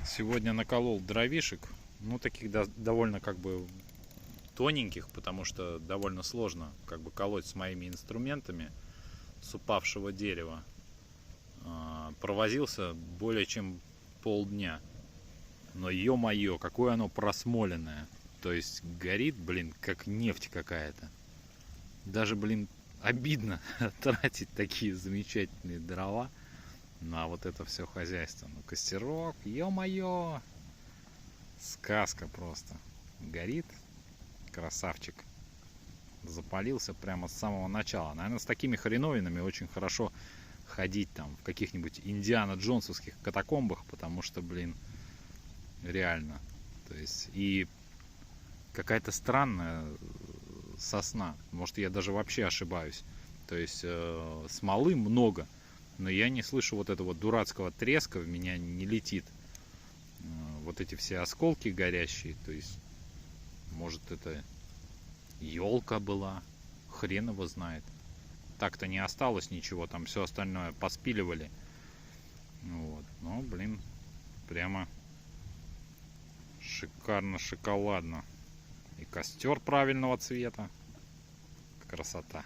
Сегодня наколол дровишек, ну таких довольно как бы тоненьких, потому что довольно сложно как бы колоть с моими инструментами с упавшего дерева. Провозился более чем полдня, но ё-моё, какое оно просмоленное, то есть горит, блин, как нефть какая-то. Даже, блин, обидно тратить такие замечательные дрова на вот это все хозяйство. Ну, костерок, ё-моё, сказка просто. Горит, красавчик. Запалился прямо с самого начала. Наверное, с такими хреновинами очень хорошо ходить там в каких-нибудь Индиана Джонсовских катакомбах, потому что, блин, реально. То есть, и какая-то странная сосна. Может, я даже вообще ошибаюсь. То есть, смолы много, но я не слышу вот этого дурацкого треска, в меня не летит вот эти все осколки горящие. То есть, может, это елка была, хрен его знает. Так-то не осталось ничего, там все остальное поспиливали. Вот. Но, блин, прямо шикарно, шоколадно. И костер правильного цвета. Красота.